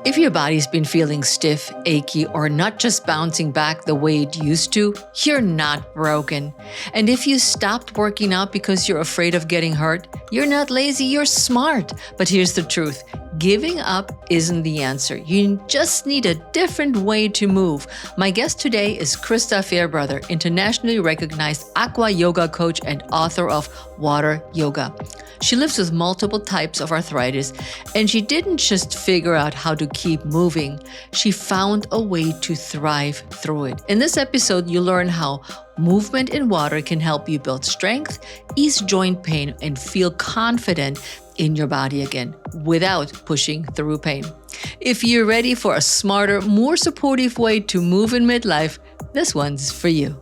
If your body's been feeling stiff, achy, or not just bouncing back the way it used to, you're not broken. And if you stopped working out because you're afraid of getting hurt, you're not lazy, you're smart. But here's the truth. Giving up isn't the answer. You just need a different way to move. My guest today is Christa Fairbrother, internationally recognized Aqua Yoga coach and author of Water Yoga. She lives with multiple types of arthritis, and she didn't just figure out how to keep moving. She found a way to thrive through it. In this episode, you learn how movement in water can help you build strength, ease joint pain, and feel confident in your body again without pushing through pain. If you're ready for a smarter, more supportive way to move in midlife, this one's for you.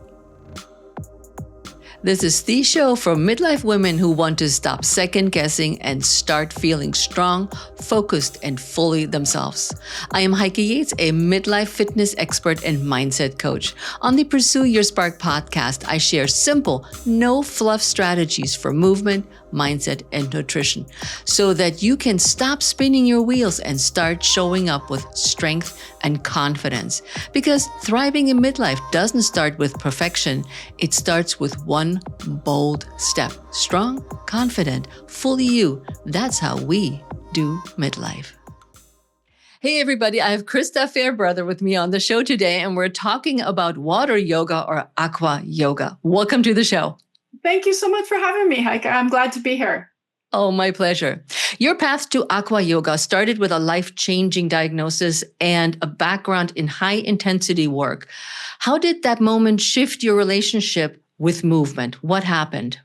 This is the show for midlife women who want to stop second guessing and start feeling strong, focused, and fully themselves. I am Heike Yates, a midlife fitness expert and mindset coach. On the Pursue Your Spark podcast, I share simple, no fluff strategies for movement, mindset, and nutrition so that you can stop spinning your wheels and start showing up with strength and confidence. Because thriving in midlife doesn't start with perfection. It starts with one bold step. Strong, confident, fully you. That's how we do midlife. Hey everybody, I have Christa Fairbrother with me on the show today, and we're talking about water yoga or aqua yoga. Welcome to the show. Thank you so much for having me, Heike. I'm glad to be here. Oh, my pleasure. Your path to aqua yoga started with a life-changing diagnosis and a background in high-intensity work. How did that moment shift your relationship with movement? What happened?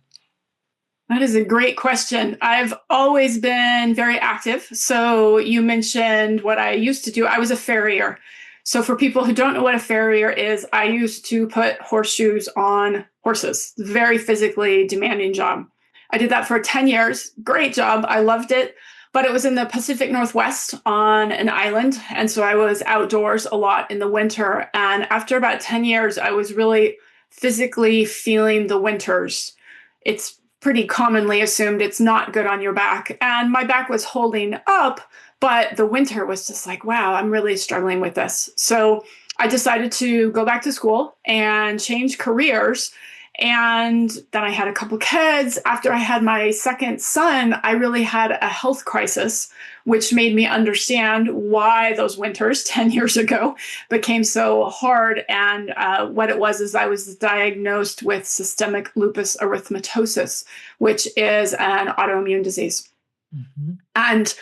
That is a great question. I've always been very active. So you mentioned what I used to do. I was a farrier. So for people who don't know what a farrier is, I used to put horseshoes on horses. Very physically demanding job. I did that for 10 years. Great job. I loved it. But it was in the Pacific Northwest on an island. And so I was outdoors a lot in the winter. And after about 10 years, I was really physically feeling the winters. It's pretty commonly assumed it's not good on your back. And my back was holding up, but the winter was just like, wow, I'm really struggling with this. So I decided to go back to school and change careers. And then I had a couple kids. After I had my second son, I really had a health crisis, which made me understand why those winters 10 years ago became so hard. And what it was is I was diagnosed with systemic lupus erythematosus, which is an autoimmune disease. Mm-hmm. And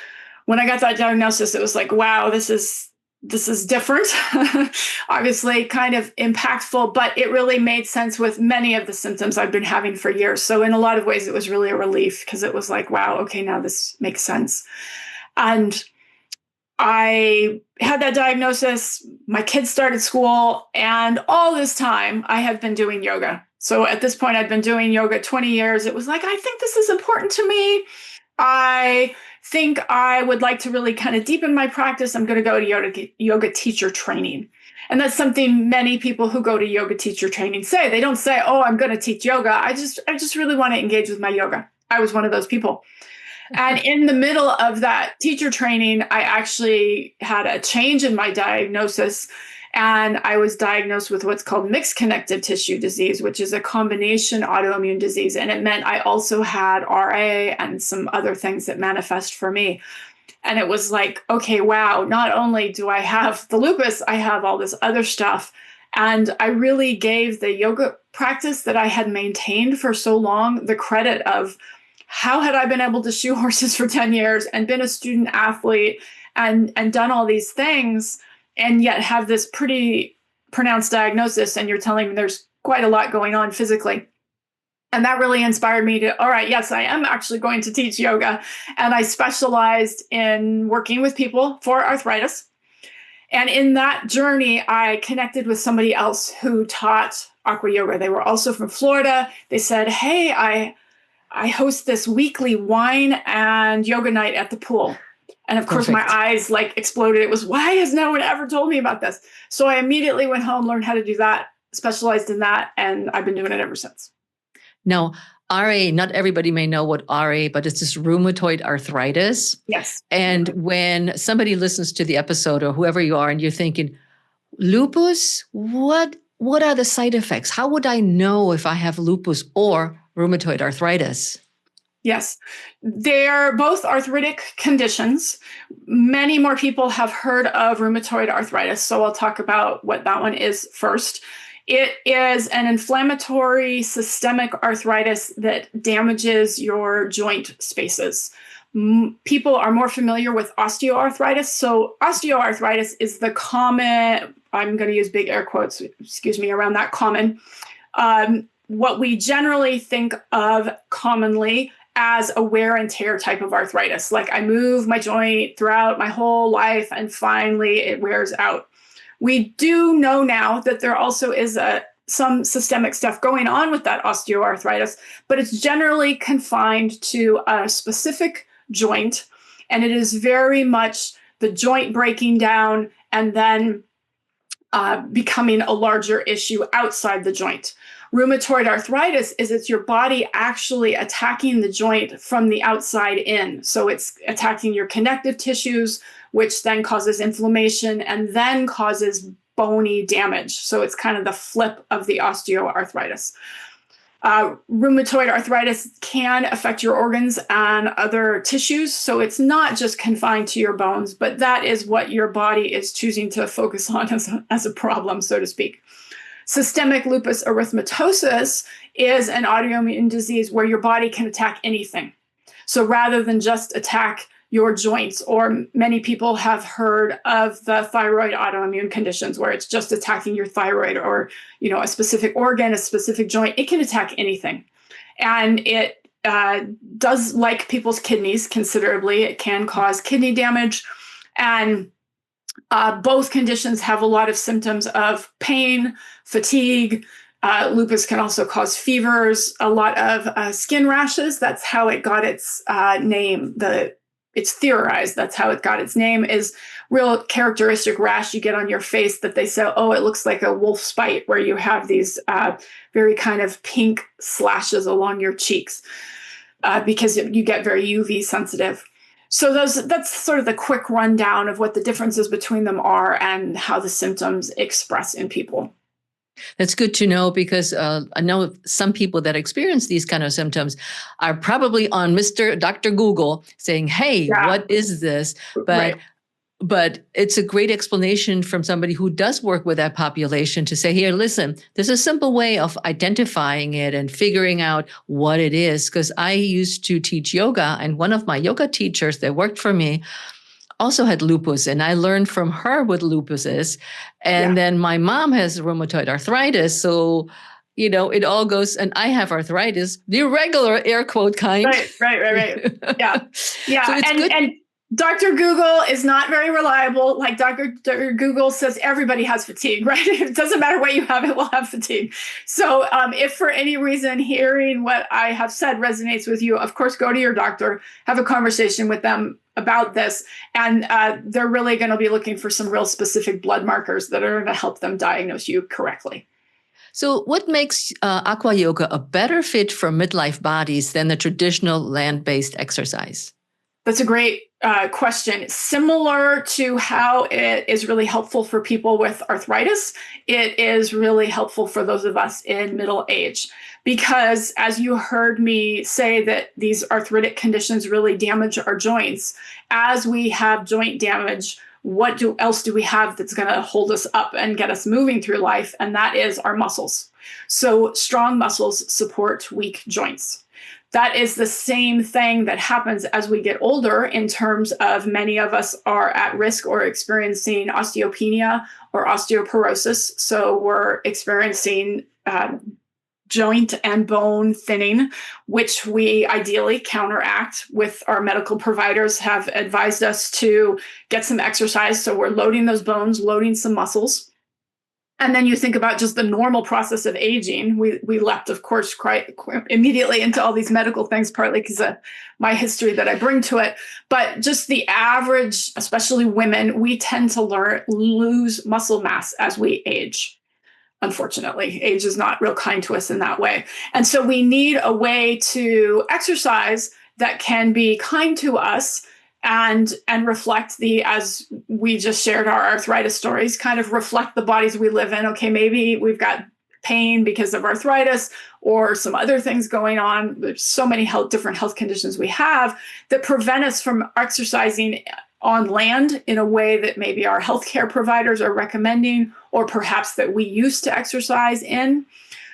when I got that diagnosis, it was like, wow, this is different, obviously kind of impactful, but it really made sense with many of the symptoms I've been having for years. So in a lot of ways, it was really a relief because it was like, wow, okay, now this makes sense. And I had that diagnosis, my kids started school, and all this time I have been doing yoga. So at this point, I'd been doing yoga 20 years. It was like, I think this is important to me. I think I would like to really kind of deepen my practice. I'm going to go to yoga teacher training. And that's something many people who go to yoga teacher training say. They don't say, oh, I'm going to teach yoga. I just really want to engage with my yoga. I was one of those people. And in the middle of that teacher training, I actually had a change in my diagnosis. And I was diagnosed with what's called mixed connective tissue disease, which is a combination autoimmune disease. And it meant I also had RA and some other things that manifest for me. And it was like, okay, wow, not only do I have the lupus, I have all this other stuff. And I really gave the yoga practice that I had maintained for so long the credit of how had I been able to shoe horses for 10 years and been a student athlete and done all these things, and yet have this pretty pronounced diagnosis, and you're telling me there's quite a lot going on physically. And that really inspired me to, all right, yes, I am actually going to teach yoga. And I specialized in working with people for arthritis. And in that journey, I connected with somebody else who taught aqua yoga. They were also from Florida. They said, hey, I host this weekly wine and yoga night at the pool. And of course, my eyes like exploded. It was, why has no one ever told me about this? So I immediately went home, learned how to do that, specialized in that, and I've been doing it ever since. Now, RA, not everybody may know what RA, but it's this rheumatoid arthritis. Yes. And when somebody listens to the episode or whoever you are and you're thinking, lupus, what are the side effects? How would I know if I have lupus or rheumatoid arthritis? Yes, they're both arthritic conditions. Many more people have heard of rheumatoid arthritis, so I'll talk about what that one is first. It is an inflammatory systemic arthritis that damages your joint spaces. People are more familiar with osteoarthritis. So osteoarthritis is the common, I'm going to use big air quotes, excuse me, around that common. What we generally think of commonly as a wear and tear type of arthritis. Like I move my joint throughout my whole life and finally it wears out. We do know now that there also is some systemic stuff going on with that osteoarthritis, but it's generally confined to a specific joint. And it is very much the joint breaking down and then becoming a larger issue outside the joint. Rheumatoid arthritis is it's your body actually attacking the joint from the outside in. So it's attacking your connective tissues, which then causes inflammation and then causes bony damage. So it's kind of the flip of the osteoarthritis. Rheumatoid arthritis can affect your organs and other tissues. So it's not just confined to your bones, but that is what your body is choosing to focus on as a problem, so to speak. Systemic lupus erythematosus is an autoimmune disease where your body can attack anything. So rather than just attack your joints, or many people have heard of the thyroid autoimmune conditions where it's just attacking your thyroid or, a specific organ, a specific joint, it can attack anything. And it does, like people's kidneys considerably, it can cause kidney damage. And both conditions have a lot of symptoms of pain, fatigue. Lupus can also cause fevers, a lot of skin rashes. That's how it got its name. It's theorized that's how it got its name, is real characteristic rash you get on your face that they say, oh, it looks like a wolf's bite, where you have these very kind of pink slashes along your cheeks because you get very UV sensitive. So that's sort of the quick rundown of what the differences between them are and how the symptoms express in people. That's good to know, because I know some people that experience these kind of symptoms are probably on Dr. Google saying, hey, what is this? But it's a great explanation from somebody who does work with that population to say, here, listen, there's a simple way of identifying it and figuring out what it is. Because I used to teach yoga, and one of my yoga teachers that worked for me also had lupus, and I learned from her what lupus is. And then my mom has rheumatoid arthritis. So, it all goes, and I have arthritis, the regular air quote kind. Right. Yeah. So it's good. And Dr. Google is not very reliable. Like Dr. Google says everybody has fatigue, right? It doesn't matter what you have, it will have fatigue. So if for any reason hearing what I have said resonates with you, of course, go to your doctor, have a conversation with them about this. And they're really going to be looking for some real specific blood markers that are going to help them diagnose you correctly. So what makes Aqua Yoga a better fit for midlife bodies than the traditional land-based exercise? That's a great question. Similar to how it is really helpful for people with arthritis, it is really helpful for those of us in middle age. Because as you heard me say that these arthritic conditions really damage our joints, as we have joint damage, what else do we have that's going to hold us up and get us moving through life? And that is our muscles. So strong muscles support weak joints. That is the same thing that happens as we get older, in terms of many of us are at risk or experiencing osteopenia or osteoporosis. So we're experiencing joint and bone thinning, which we ideally counteract with our medical providers have advised us to get some exercise. So we're loading those bones, loading some muscles. And then you think about just the normal process of aging. We leapt, of course, quite immediately into all these medical things, partly because of my history that I bring to it. But just the average, especially women, we tend to lose muscle mass as we age. unfortunately. Age is not real kind to us in that way. And so we need a way to exercise that can be kind to us and reflect as we just shared our arthritis stories, kind of reflect the bodies we live in. Okay, maybe we've got pain because of arthritis or some other things going on. There's so many different health conditions we have that prevent us from exercising on land in a way that maybe our healthcare providers are recommending, or perhaps that we used to exercise in.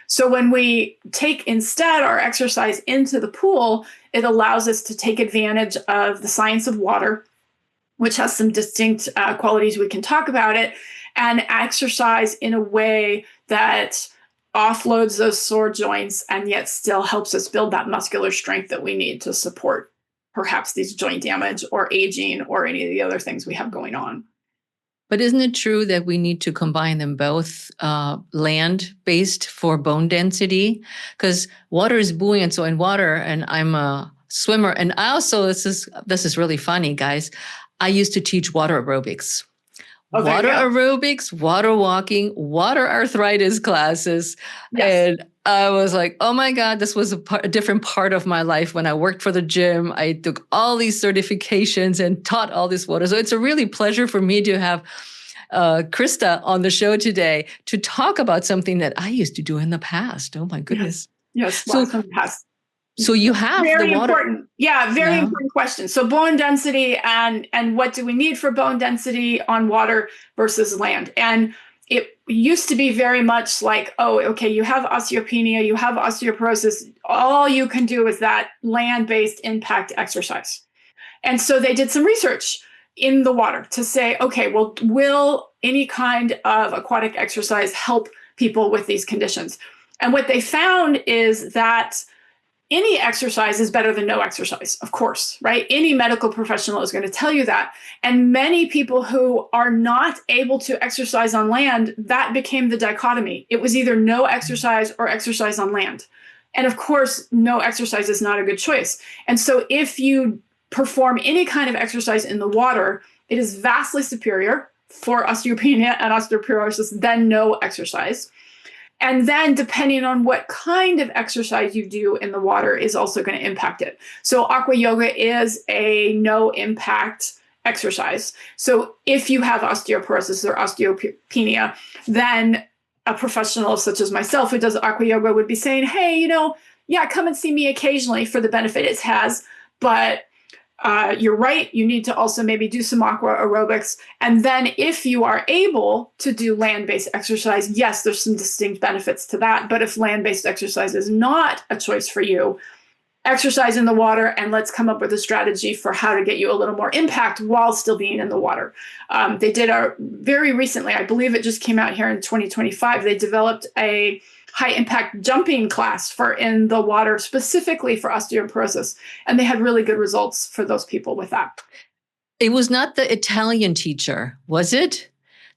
So when we take instead our exercise into the pool, it allows us to take advantage of the science of water, which has some distinct qualities. We can talk about it, and exercise in a way that offloads those sore joints and yet still helps us build that muscular strength that we need to support perhaps these joint damage or aging or any of the other things we have going on. But isn't it true that we need to combine them both, land-based for bone density? Because water is buoyant. So in water, and I'm a swimmer, and I also, this is really funny, guys. I used to teach water aerobics. Okay, water aerobics, water walking, water arthritis classes. Yes. And I was like, oh my God, this was a different part of my life when I worked for the gym. I took all these certifications and taught all this water. So it's a really pleasure for me to have Christa on the show today to talk about something that I used to do in the past. Oh my goodness. Yes, in the past. So you have very the water. Important. Yeah, very important question. So bone density and what do we need for bone density on water versus land? And it used to be very much like, oh, okay, you have osteopenia, you have osteoporosis. All you can do is that land-based impact exercise. And so they did some research in the water to say, okay, well, will any kind of aquatic exercise help people with these conditions? And what they found is that any exercise is better than no exercise, of course, right? Any medical professional is going to tell you that. And many people who are not able to exercise on land, that became the dichotomy. It was either no exercise or exercise on land. And of course, no exercise is not a good choice. And so if you perform any kind of exercise in the water, it is vastly superior for osteopenia and osteoporosis than no exercise. And then depending on what kind of exercise you do in the water is also going to impact it. So Aqua Yoga is a no impact exercise. So if you have osteoporosis or osteopenia, then a professional such as myself who does Aqua Yoga would be saying, hey, come and see me occasionally for the benefit it has, but you're right. You need to also maybe do some aqua aerobics. And then if you are able to do land-based exercise, yes, there's some distinct benefits to that. But if land-based exercise is not a choice for you, exercise in the water, and let's come up with a strategy for how to get you a little more impact while still being in the water. They did very recently, I believe it just came out here in 2025, they developed a high impact jumping class for in the water specifically for osteoporosis. And they had really good results for those people with that. It was not the Italian teacher, was it?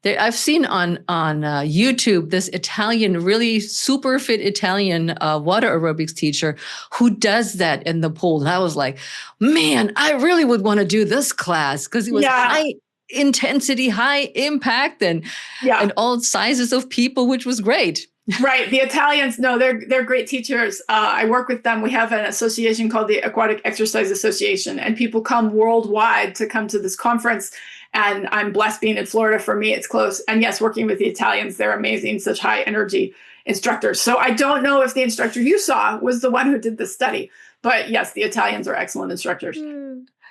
I've seen on YouTube this Italian, really super fit Italian water aerobics teacher who does that in the pool. And I was like, man, I really would want to do this class because it was high intensity, high impact, and all sizes of people, which was great. Right. The Italians, no, they're great teachers. I work with them. We have an association called the Aquatic Exercise Association, and people come worldwide to come to this conference. And I'm blessed being in Florida. For me, it's close. And yes, working with the Italians, they're amazing, such high energy instructors. So I don't know if the instructor you saw was the one who did the study, but yes, the Italians are excellent instructors.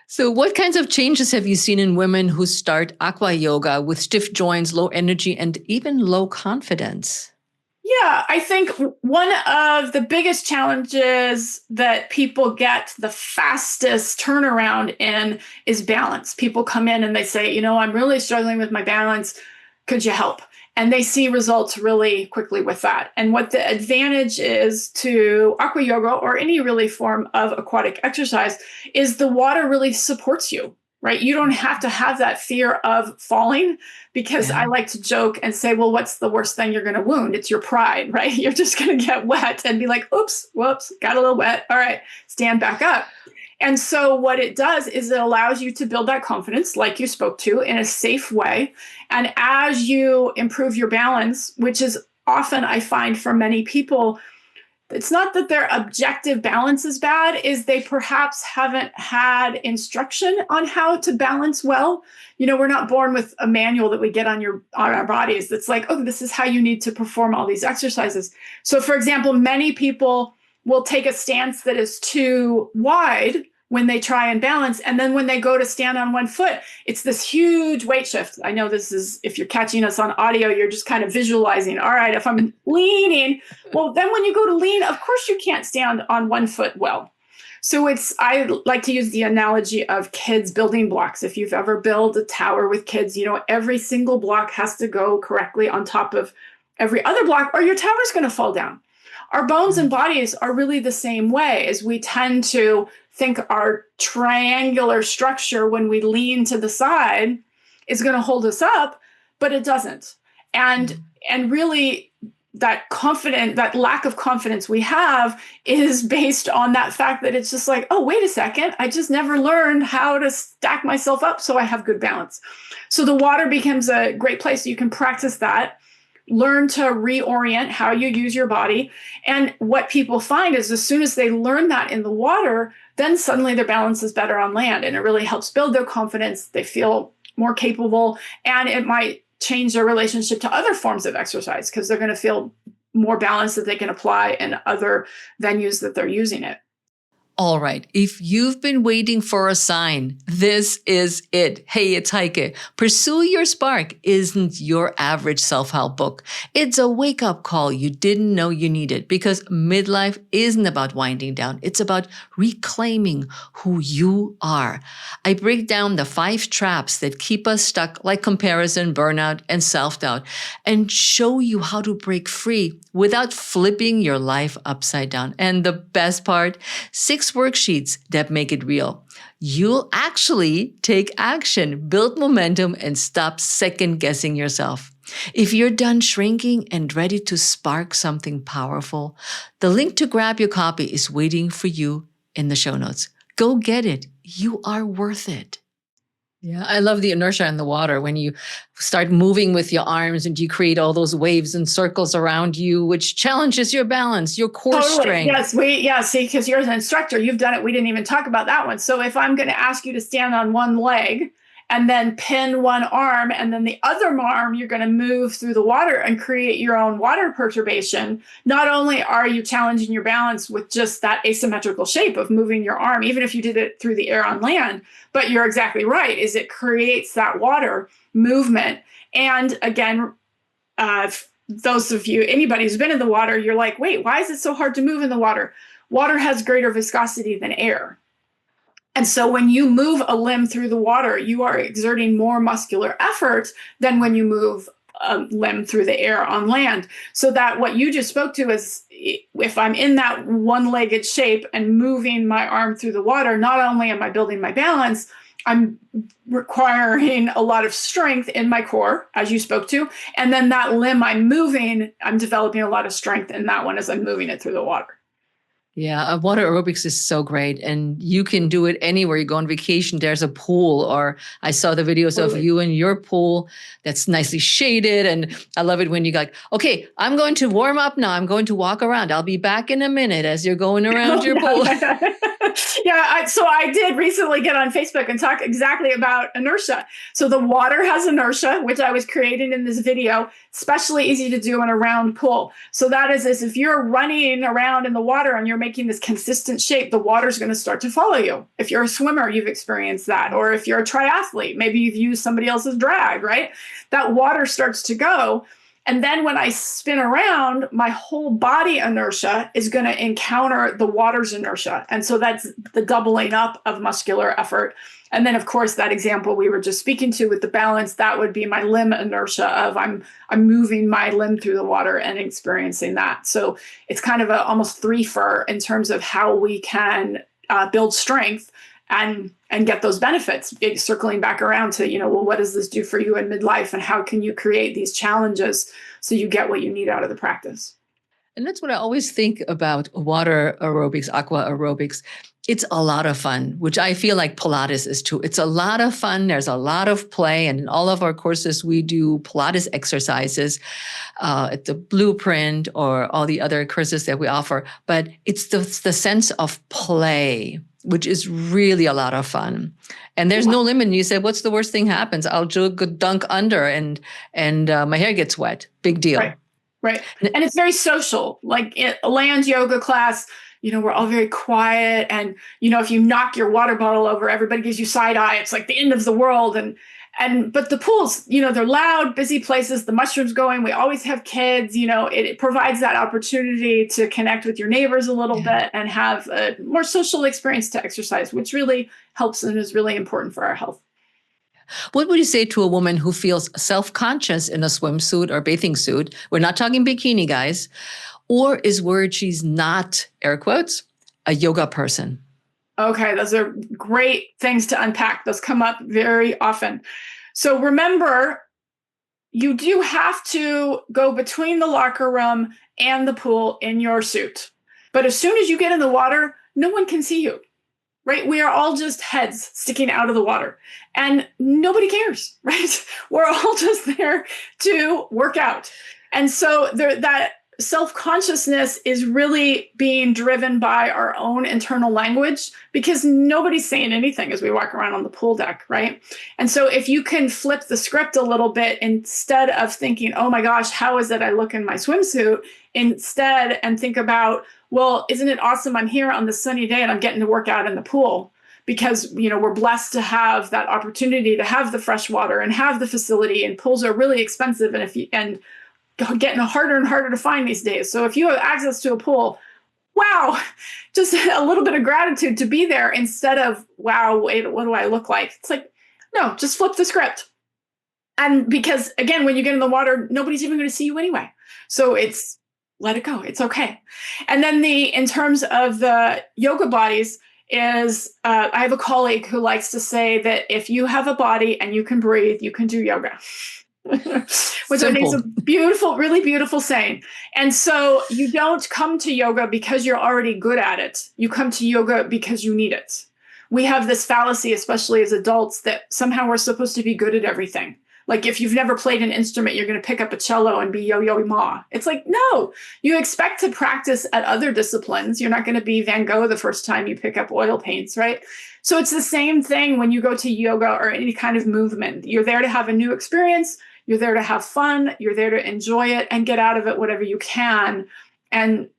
So what kinds of changes have you seen in women who start Aqua Yoga with stiff joints, low energy, and even low confidence? Yeah, I think one of the biggest challenges that people get the fastest turnaround in is balance. People come in and they say, I'm really struggling with my balance. Could you help? And they see results really quickly with that. And what the advantage is to Aqua Yoga or any really form of aquatic exercise is the water really supports you. Right? You don't have to have that fear of falling because I like to joke and say, well, what's the worst thing you're going to wound? It's your pride, right? You're just going to get wet and be like, oops, whoops, got a little wet. All right, stand back up. And so what it does is it allows you to build that confidence, like you spoke to, in a safe way. And as you improve your balance, which is often I find for many people, it's not that their objective balance is bad, is they perhaps haven't had instruction on how to balance well. We're not born with a manual that we get on our bodies that's like, oh, this is how you need to perform all these exercises. So for example, many people will take a stance that is too wide when they try and balance. And then when they go to stand on one foot, it's this huge weight shift. I know this is, if you're catching us on audio, you're just kind of visualizing, all right, if I'm leaning, well, then when you go to lean, of course you can't stand on one foot well. So I like to use the analogy of kids building blocks. If you've ever built a tower with kids, every single block has to go correctly on top of every other block, or your tower's going to fall down. Our bones and bodies are really the same way, as we tend to think our triangular structure when we lean to the side is going to hold us up, but it doesn't. And really that lack of confidence we have is based on that fact that it's just like, oh, wait a second, I just never learned how to stack myself up so I have good balance. So the water becomes a great place. You can practice that. Learn to reorient how you use your body. And what people find is as soon as they learn that in the water, then suddenly their balance is better on land. And it really helps build their confidence. They feel more capable. And it might change their relationship to other forms of exercise because they're going to feel more balance that they can apply in other venues that they're using it. All right. If you've been waiting for a sign, this is it. Hey, it's Heike. Pursue Your Spark isn't your average self-help book. It's a wake-up call you didn't know you needed, because midlife isn't about winding down. It's about reclaiming who you are. I break down the 5 traps that keep us stuck, like comparison, burnout, and self-doubt, and show you how to break free without flipping your life upside down. And the best part, 6 worksheets that make it real. You'll actually take action, build momentum, and stop second guessing yourself. If you're done shrinking and ready to spark something powerful, the link to grab your copy is waiting for you in the show notes. Go get it. You are worth it. Yeah, I love the inertia in the water when you start moving with your arms and you create all those waves and circles around you, which challenges your balance, your core strength. Yes, see, because you're an instructor, you've done it. We didn't even talk about that one. So if I'm going to ask you to stand on one leg and then pin one arm, and then the other arm, you're going to move through the water and create your own water perturbation. Not only are you challenging your balance with just that asymmetrical shape of moving your arm, even if you did it through the air on land, but you're exactly right, is it creates that water movement. And again, those of you, anybody who's been in the water, you're like, wait, why is it so hard to move in the water? Water has greater viscosity than air. And so when you move a limb through the water, you are exerting more muscular effort than when you move a limb through the air on land. So that what you just spoke to is, if I'm in that one-legged shape and moving my arm through the water, not only am I building my balance, I'm requiring a lot of strength in my core, as you spoke to. And then that limb I'm moving, I'm developing a lot of strength in that one as I'm moving it through the water. Yeah, water aerobics is so great. And you can do it anywhere. You go on vacation, there's a pool, or I saw the videos of you in your pool that's nicely shaded. And I love it when you go, okay, I'm going to warm up now. I'm going to walk around. I'll be back in a minute as you're going around your pool. So I did recently get on Facebook and talk exactly about inertia. So the water has inertia, which I was creating in this video, especially easy to do in a round pool. So that is if you're running around in the water and you're making this consistent shape, the water's going to start to follow you. If you're a swimmer, you've experienced that. Or if you're a triathlete, maybe you've used somebody else's drag, right? That water starts to go. And then when I spin around, my whole body inertia is going to encounter the water's inertia. And so that's the doubling up of muscular effort. And then, of course, that example we were just speaking to with the balance, that would be my limb inertia of I'm moving my limb through the water and experiencing that. So it's kind of almost 3-fer in terms of how we can build strength and get those benefits. Circling back around to, well, what does this do for you in midlife, and how can you create these challenges so you get what you need out of the practice? And that's what I always think about water aerobics, aqua aerobics. It's a lot of fun, which I feel like Pilates is too. It's a lot of fun. There's a lot of play. And in all of our courses, we do Pilates exercises at the Blueprint or all the other courses that we offer. But it's the sense of play, which is really a lot of fun. And there's no limit. And you said, what's the worst thing happens? I'll dunk under and my hair gets wet. Big deal. Right. Right. And it's very social. Like a land yoga class, we're all very quiet. And, if you knock your water bottle over, everybody gives you side eye. It's like the end of the world. But the pools, they're loud, busy places, the mushrooms going. We always have kids, it provides that opportunity to connect with your neighbors a little bit and have a more social experience to exercise, which really helps and is really important for our health. What would you say to a woman who feels self-conscious in a swimsuit or bathing suit? We're not talking bikini, guys. Or is worried she's not, air quotes, a yoga person? Okay, those are great things to unpack. Those come up very often. So remember, you do have to go between the locker room and the pool in your suit. But as soon as you get in the water, no one can see you. Right? We are all just heads sticking out of the water and nobody cares, right? We're all just there to work out. And so that self-consciousness is really being driven by our own internal language because nobody's saying anything as we walk around on the pool deck, right? And so if you can flip the script a little bit, instead of thinking, oh my gosh, how is it I look in my swimsuit? Instead, and think about, well, isn't it awesome? I'm here on this sunny day and I'm getting to work out in the pool because, we're blessed to have that opportunity to have the fresh water and have the facility, and pools are really expensive and getting harder and harder to find these days. So if you have access to a pool, wow, just a little bit of gratitude to be there instead of, wow, wait, what do I look like? It's like, no, just flip the script. And because again, when you get in the water, nobody's even going to see you anyway. So let it go. It's okay. And then in terms of the yoga bodies is, I have a colleague who likes to say that if you have a body and you can breathe, you can do yoga. Which I think is a beautiful, really beautiful saying. And so you don't come to yoga because you're already good at it. You come to yoga because you need it. We have this fallacy, especially as adults, that somehow we're supposed to be good at everything. Like if you've never played an instrument, you're going to pick up a cello and be yo-yo ma. It's like, no, you expect to practice at other disciplines. You're not going to be Van Gogh the first time you pick up oil paints, right? So it's the same thing when you go to yoga or any kind of movement. You're there to have a new experience. You're there to have fun. You're there to enjoy it and get out of it whatever you can. And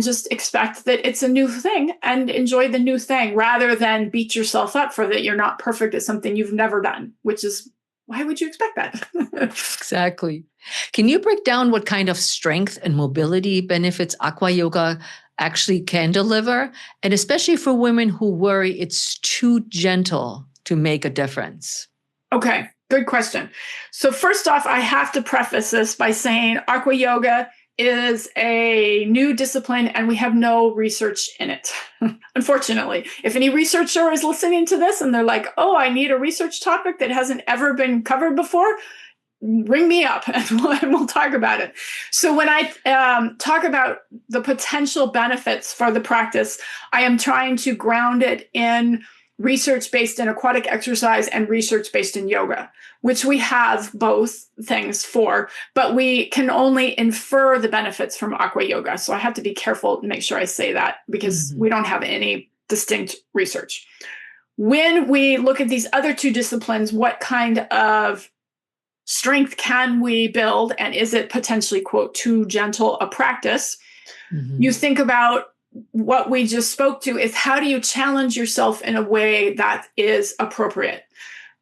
just expect that it's a new thing and enjoy the new thing rather than beat yourself up for that you're not perfect at something you've never done, which is, why would you expect that? Exactly. Can you break down what kind of strength and mobility benefits aqua yoga actually can deliver? And especially for women who worry it's too gentle to make a difference. Okay, good question. So first off, I have to preface this by saying aqua yoga is a new discipline and we have no research in it, unfortunately. If any researcher is listening to this and they're like, oh, I need a research topic that hasn't ever been covered before, ring me up and we'll talk about it. So when I talk about the potential benefits for the practice, I am trying to ground it in research-based in aquatic exercise and research-based in yoga, which we have both things for, but we can only infer the benefits from aqua yoga. So I have to be careful to make sure I say that because we don't have any distinct research. When we look at these other two disciplines, what kind of strength can we build? And is it potentially, quote, too gentle a practice? You think about what we just spoke to is how do you challenge yourself in a way that is appropriate?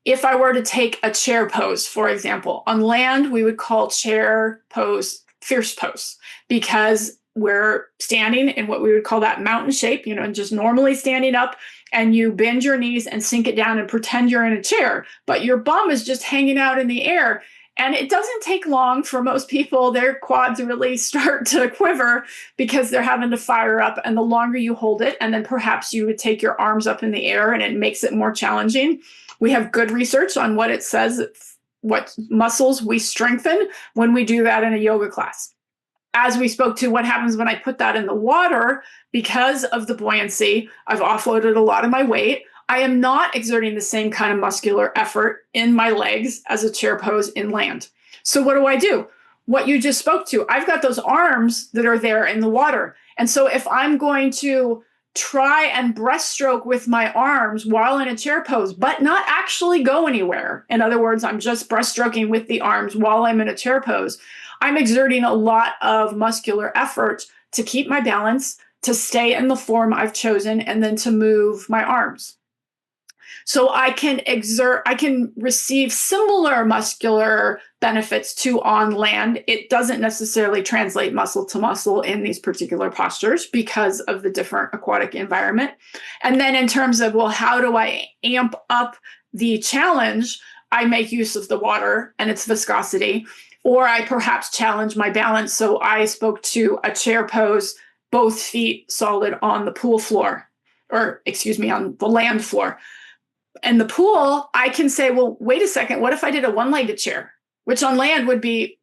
If I were to take a chair pose, for example, on land, we would call chair pose fierce pose because we're standing in what we would call that mountain shape, and just normally standing up, and you bend your knees and sink it down and pretend you're in a chair, but your bum is just hanging out in the air. And it doesn't take long for most people, their quads really start to quiver because they're having to fire up. And the longer you hold it, and then perhaps you would take your arms up in the air and it makes it more challenging. We have good research on what it says, what muscles we strengthen when we do that in a yoga class. as we spoke to, what happens when I put that in the water, because of the buoyancy, I've offloaded a lot of my weight. I am not exerting the same kind of muscular effort in my legs as a chair pose inland. So what do? What you just spoke to, I've got those arms that are there in the water. And so if I'm going to try and breaststroke with my arms while in a chair pose, but not actually go anywhere, in other words, I'm just breaststroking with the arms while I'm in a chair pose, I'm exerting a lot of muscular effort to keep my balance, to stay in the form I've chosen, and then to move my arms. So I can receive similar muscular benefits to on land. It doesn't necessarily translate muscle to muscle in these particular postures because of the different aquatic environment. And then in terms of, well, how do I amp up the challenge? I make use of the water and its viscosity, or I perhaps challenge my balance. So I spoke to a chair pose, both feet solid on the pool floor, or excuse me, on the land floor. And the pool, I can say, well, wait a second, what if I did a one-legged chair, which on land would be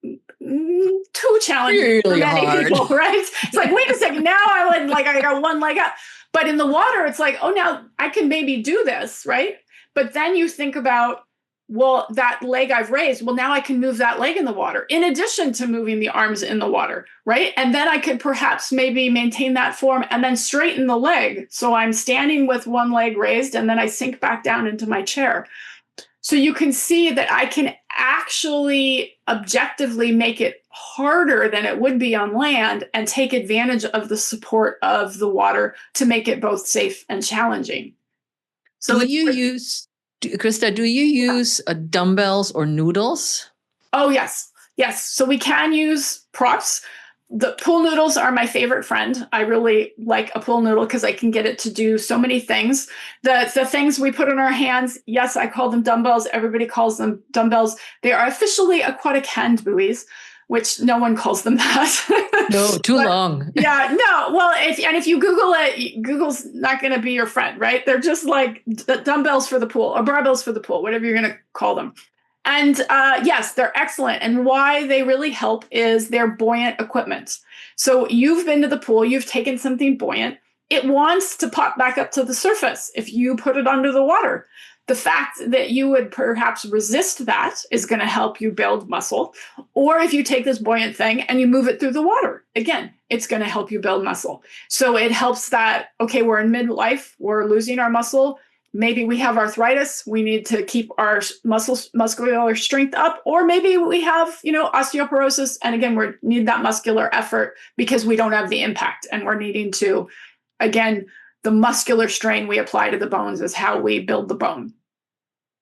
too challenging really for many hard. people, right? It's like, wait a second, now I got one leg up. But in the water, it's like, oh, now I can maybe do this, right? But then you think about, well, that leg I've raised, well, now I can move that leg in the water in addition to moving the arms in the water, right? And then I could perhaps maybe maintain that form and then straighten the leg. So I'm standing with one leg raised and then I sink back down into my chair. So you can see that I can actually objectively make it harder than it would be on land and take advantage of the support of the water to make it both safe and challenging. So Christa, do you use dumbbells or noodles? Oh, yes. Yes. So we can use props. The pool noodles are my favorite friend. I really like a pool noodle because I can get it to do so many things. The things we put in our hands, yes, I call them dumbbells. Everybody calls them dumbbells. They are officially aquatic hand buoys, which no one calls them that. No, too long. Yeah, no. Well, if you Google it, Google's not going to be your friend, right? They're just like dumbbells for the pool or barbells for the pool, whatever you're going to call them. And yes, they're excellent. And why they really help is they're buoyant equipment. So you've been to the pool, you've taken something buoyant, it wants to pop back up to the surface if you put it under the water. The fact that you would perhaps resist that is going to help you build muscle. Or if you take this buoyant thing and you move it through the water, again, it's going to help you build muscle. So it helps that, okay, we're in midlife, we're losing our muscle. Maybe we have arthritis. We need to keep our muscular strength up, or maybe we have, osteoporosis. And again, we need that muscular effort because we don't have the impact, and we're needing to, again, the muscular strain we apply to the bones is how we build the bone.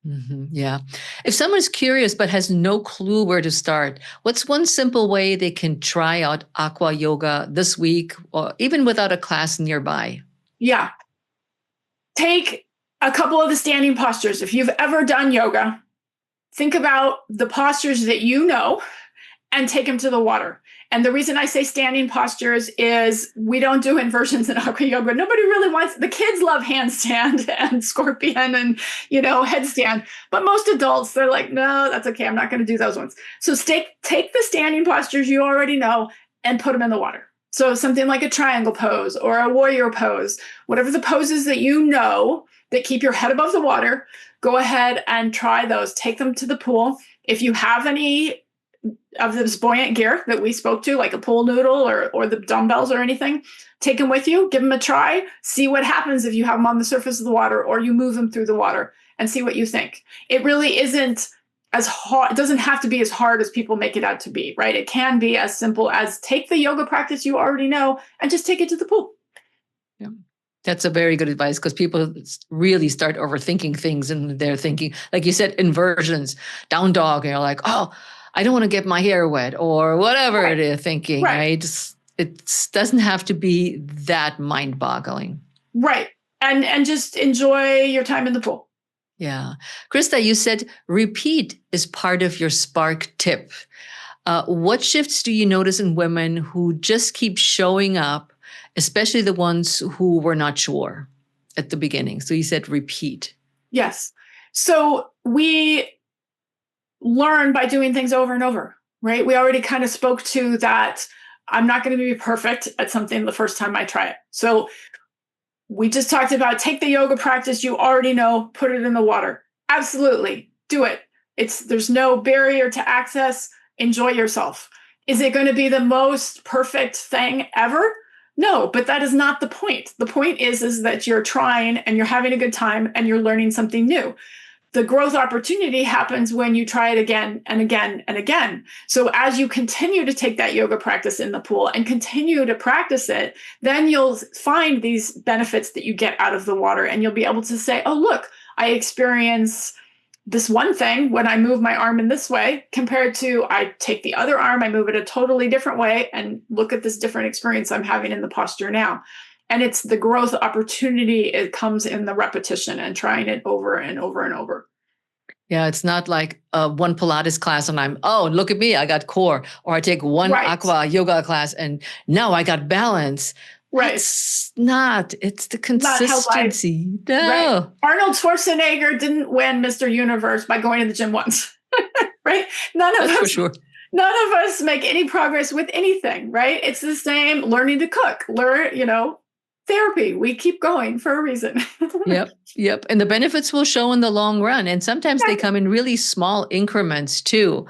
Mm-hmm, yeah. If someone's curious but has no clue where to start, what's one simple way they can try out Aqua Yoga this week, or even without a class nearby? Yeah. Take a couple of the standing postures. If you've ever done yoga, think about the postures that you know and take them to the water. And the reason I say standing postures is we don't do inversions in Aqua Yoga. Nobody really wants, the kids love handstand and scorpion and, headstand. But most adults, they're like, no, that's okay. I'm not going to do those ones. So take the standing postures you already know and put them in the water. So something like a triangle pose or a warrior pose, whatever the poses that you know that keep your head above the water, go ahead and try those. Take them to the pool. If you have any of this buoyant gear that we spoke to, like a pool noodle or the dumbbells or anything, take them with you, give them a try, see what happens if you have them on the surface of the water or you move them through the water and see what you think. It really isn't as hard. It doesn't have to be as hard as people make it out to be, right? It can be as simple as take the yoga practice you already know and just take it to the pool. Yeah. That's a very good advice, because people really start overthinking things, and they're thinking, like you said, inversions, down dog, and you're like, oh, I don't want to get my hair wet or whatever they're thinking, right? It doesn't have to be that mind-boggling. Right. And just enjoy your time in the pool. Yeah. Christa, you said repeat is part of your spark tip. What shifts do you notice in women who just keep showing up, especially the ones who were not sure at the beginning? So you said repeat. Yes. So we learn by doing things over and over. right? We already kind of spoke to that. I'm not going to be perfect at something the first time I try it. So we just talked about take the yoga practice you already know, put it in the water. Absolutely. Do it. There's no barrier to access. Enjoy yourself. Is it going to be the most perfect thing ever? No, but that is not the point. The point is that you're trying and you're having a good time and you're learning something new. The growth opportunity happens when you try it again and again and again. So as you continue to take that yoga practice in the pool and continue to practice it, then you'll find these benefits that you get out of the water, and you'll be able to say, oh, look, I experience this one thing when I move my arm in this way compared to I take the other arm, I move it a totally different way, and look at this different experience I'm having in the posture now. And it's the growth opportunity. It comes in the repetition and trying it over and over and over. Yeah, it's not like one Pilates class and look at me, I got core. Or I take one Aqua Yoga class and now I got balance. Right. It's the consistency. No. Right. Arnold Schwarzenegger didn't win Mr. Universe by going to the gym once. Right? That's for sure. None of us make any progress with anything, right? It's the same learning to cook, therapy. We keep going for a reason. Yep. And the benefits will show in the long run. And sometimes they come in really small increments too.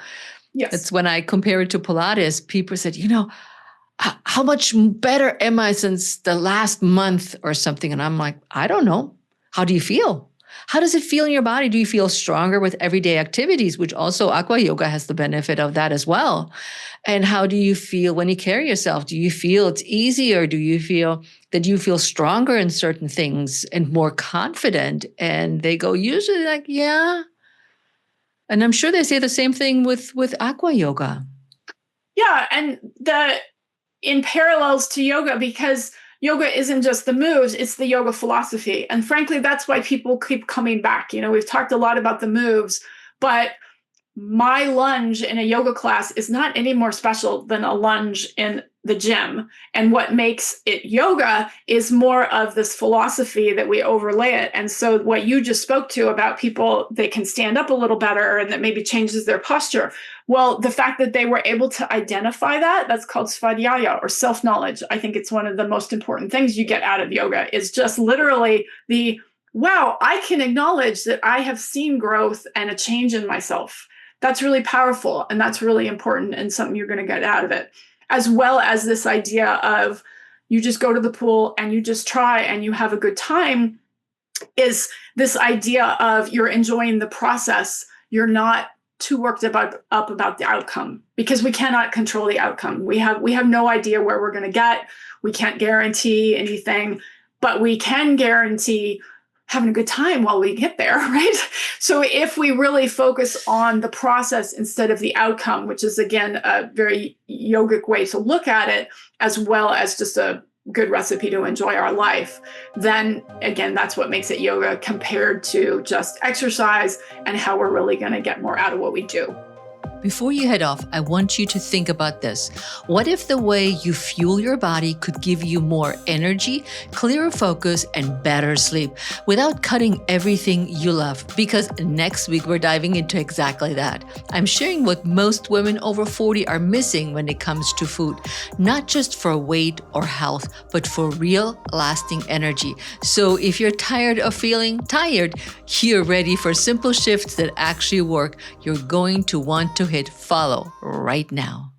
Yes. It's when I compare it to Pilates, people said, how much better am I since the last month or something? And I'm like, I don't know. How do you feel? How does it feel in your body? Do you feel stronger with everyday activities, which also Aqua Yoga has the benefit of that as well? And how do you feel when you carry yourself? Do you feel it's easier? Do you feel that you feel stronger in certain things and more confident? And they go usually like, yeah. And I'm sure they say the same thing with Aqua Yoga. Yeah. And in parallels to yoga, because yoga isn't just the moves, it's the yoga philosophy. And frankly, that's why people keep coming back. We've talked a lot about the moves, but my lunge in a yoga class is not any more special than a lunge in the gym. And what makes it yoga is more of this philosophy that we overlay it. And so what you just spoke to about people, they can stand up a little better and that maybe changes their posture. Well, the fact that they were able to identify that's called svadhyaya, or self-knowledge. I think it's one of the most important things you get out of yoga is just literally wow, I can acknowledge that I have seen growth and a change in myself. That's really powerful. And that's really important and something you're going to get out of it. As well as this idea of you just go to the pool and you just try and you have a good time, is this idea of you're enjoying the process. You're not too worked up about the outcome, because we cannot control the outcome. We have no idea where we're going to get. We can't guarantee anything, but we can guarantee having a good time while we get there, right? So if we really focus on the process instead of the outcome, which is, again, a very yogic way to look at it, as well as just a good recipe to enjoy our life, then, again, that's what makes it yoga compared to just exercise and how we're really going to get more out of what we do. Before you head off, I want you to think about this. What if the way you fuel your body could give you more energy, clearer focus, and better sleep without cutting everything you love? Because next week, we're diving into exactly that. I'm sharing what most women over 40 are missing when it comes to food, not just for weight or health, but for real, lasting energy. So if you're tired of feeling tired, you're ready for simple shifts that actually work, you're going to want to hit follow right now.